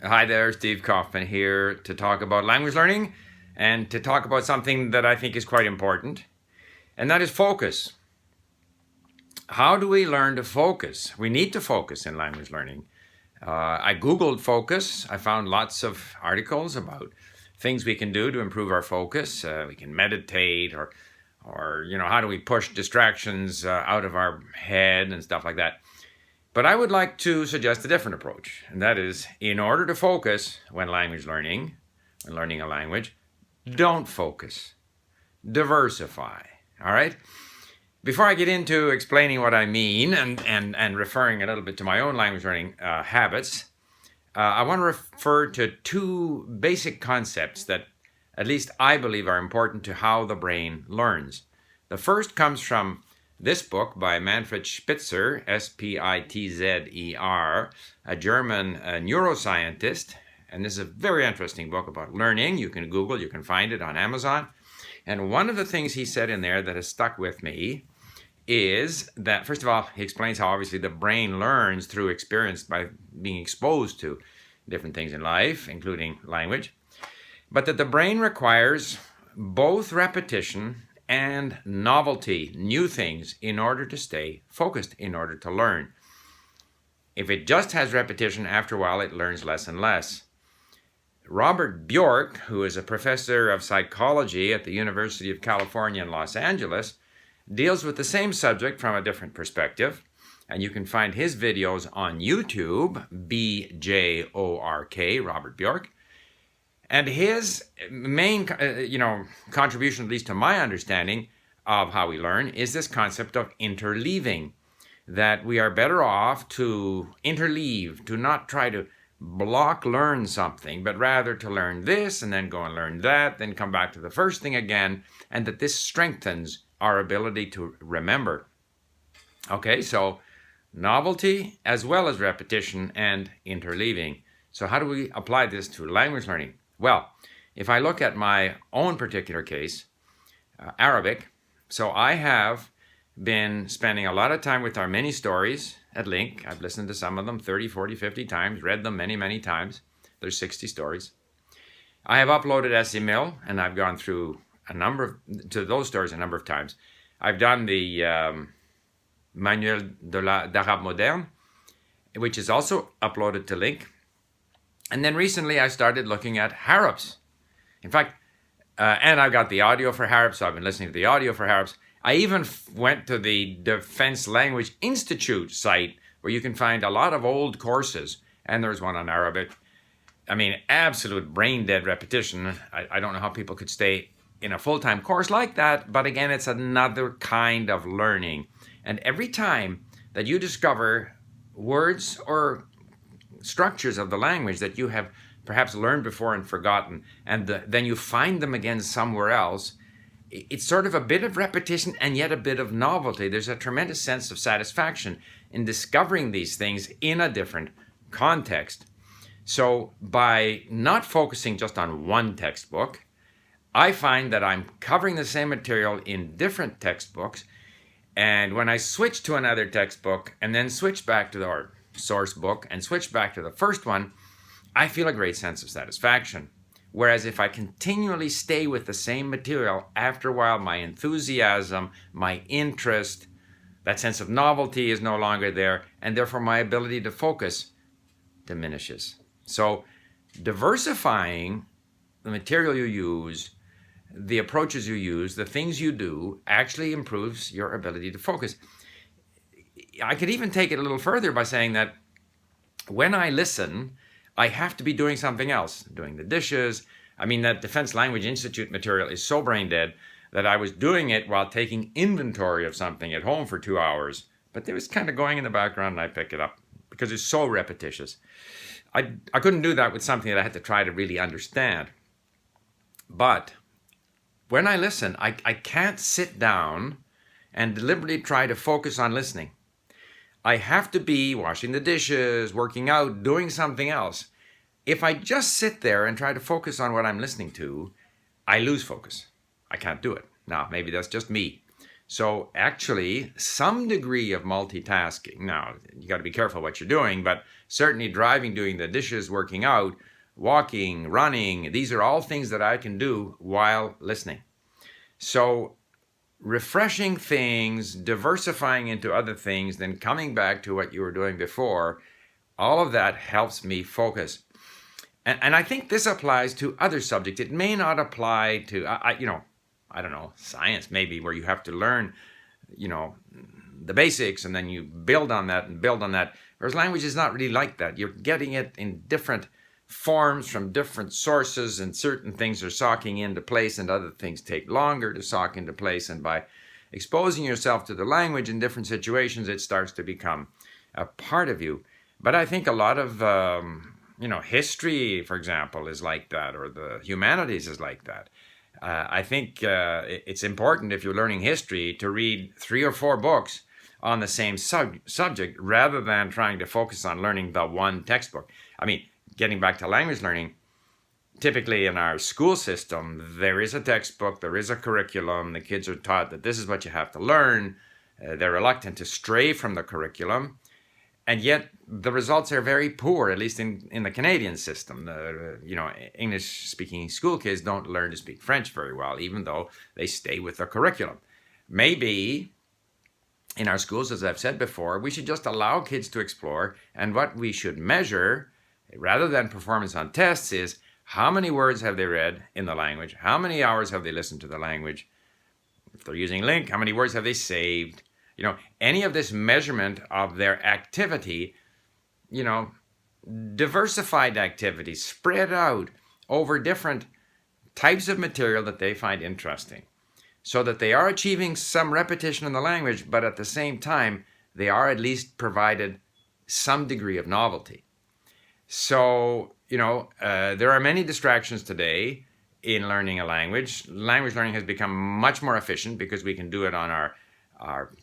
Hi there, Steve Kaufman here to talk about language learning and to talk about something that I think is quite important, and that is focus. How do we learn to focus? We need to focus in language learning. I Googled focus. I found lots of articles about things we can do to improve our focus. We can meditate or how do we push distractions out of our head and stuff like that. But I would like to suggest a different approach, and that is, in order to focus when learning a language, don't focus. Diversify. All right? Before I get into explaining what I mean and referring a little bit to my own language learning habits, I want to refer to two basic concepts that at least I believe are important to how the brain learns. The first comes from this book by Manfred Spitzer, Spitzer, a German neuroscientist. And this is a very interesting book about learning. You can Google, you can find it on Amazon. And one of the things he said in there that has stuck with me is that, first of all, he explains how obviously the brain learns through experience by being exposed to different things in life, including language, but that the brain requires both repetition and novelty, new things, in order to stay focused, in order to learn. If it just has repetition, after a while it learns less and less. Robert Bjork, who is a professor of psychology at the University of California in Los Angeles, deals with the same subject from a different perspective, and you can find his videos on YouTube, BJORK, Robert Bjork. And his main, contribution, at least to my understanding of how we learn, is this concept of interleaving, that we are better off to interleave, to not try to block learn something, but rather to learn this and then go and learn that, then come back to the first thing again, and that this strengthens our ability to remember. Okay, so novelty as well as repetition and interleaving. So how do we apply this to language learning? Well, if I look at my own particular case, Arabic, so I have been spending a lot of time with our mini stories at Link. I've listened to some of them 30, 40, 50 times, read them many, many times. There's 60 stories. I have uploaded SEMIL, and I've gone through to those stories a number of times. I've done the Manuel d'Arabe Moderne, which is also uploaded to Link. And then recently I started looking at Harrops. In fact, and I've got the audio for Harrops, so I've been listening to the audio for Harrops. I even went to the Defense Language Institute site where you can find a lot of old courses, and there's one on Arabic. I mean, absolute brain-dead repetition. I don't know how people could stay in a full-time course like that, but again, it's another kind of learning. And every time that you discover words or structures of the language that you have perhaps learned before and forgotten, and then you find them again somewhere else, it's sort of a bit of repetition and yet a bit of novelty. There's a tremendous sense of satisfaction in discovering these things in a different context. So by not focusing just on one textbook, I find that I'm covering the same material in different textbooks, and when I switch to another textbook and then switch back to the source book and switch back to the first one, I feel a great sense of satisfaction. Whereas if I continually stay with the same material, after a while my enthusiasm, my interest, that sense of novelty is no longer there, and therefore my ability to focus diminishes. So diversifying the material you use, the approaches you use, the things you do, actually improves your ability to focus. I could even take it a little further by saying that when I listen, I have to be doing something else, doing the dishes. I mean, that Defense Language Institute material is so brain dead that I was doing it while taking inventory of something at home for 2 hours. But it was kind of going in the background and I pick it up because it's so repetitious. I couldn't do that with something that I had to try to really understand. But when I listen, I can't sit down and deliberately try to focus on listening. I have to be washing the dishes, working out, doing something else. If I just sit there and try to focus on what I'm listening to, I lose focus. I can't do it. Now, maybe that's just me. So actually, some degree of multitasking. Now, you got to be careful what you're doing, but certainly driving, doing the dishes, working out, walking, running, these are all things that I can do while listening. So refreshing things, diversifying into other things, then coming back to what you were doing before, all of that helps me focus. And I think this applies to other subjects. It may not apply to, I don't know, science maybe, where you have to learn, the basics and then you build on that and build on that. Whereas language is not really like that. You're getting it in different forms from different sources, and certain things are socking into place and other things take longer to sock into place. And by exposing yourself to the language in different situations, it starts to become a part of you. But I think a lot of, history, for example, is like that, or the humanities is like that. I think it's important, if you're learning history, to read 3 or 4 books on the same subject rather than trying to focus on learning the one textbook. I mean, getting back to language learning, typically in our school system, there is a textbook, there is a curriculum, the kids are taught that this is what you have to learn. They're reluctant to stray from the curriculum. And yet the results are very poor, at least in the Canadian system. English-speaking school kids don't learn to speak French very well, even though they stay with the curriculum. Maybe in our schools, as I've said before, we should just allow kids to explore, and what we should measure, rather than performance on tests, is how many words have they read in the language, how many hours have they listened to the language, if they're using Link, how many words have they saved. Any of this measurement of their activity, diversified activity, spread out over different types of material that they find interesting, so that they are achieving some repetition in the language, but at the same time, they are at least provided some degree of novelty. So, there are many distractions today in learning a language. Language learning has become much more efficient because we can do it on our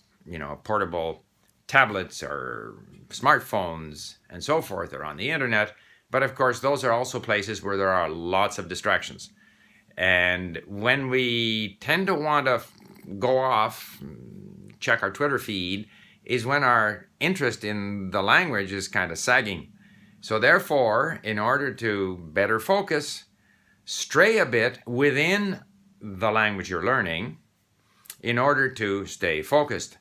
portable tablets or smartphones and so forth, or on the internet. But of course, those are also places where there are lots of distractions. And when we tend to want to go off, check our Twitter feed, is when our interest in the language is kind of sagging. So therefore, in order to better focus, stray a bit within the language you're learning in order to stay focused.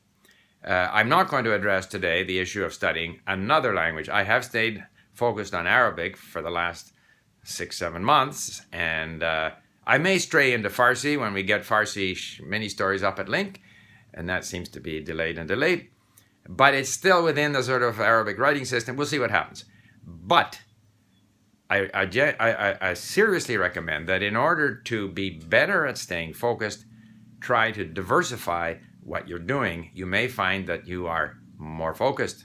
I'm not going to address today the issue of studying another language. I have stayed focused on Arabic for the last 6-7 months, and I may stray into Farsi when we get Farsi mini stories up at Link, and that seems to be delayed. But it's still within the sort of Arabic writing system. We'll see what happens. But I seriously recommend that in order to be better at staying focused, try to diversify what you're doing. You may find that you are more focused.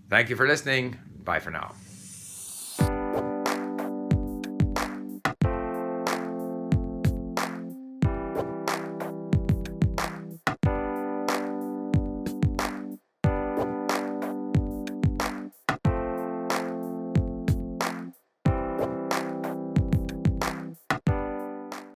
Thank you for listening. Bye for now.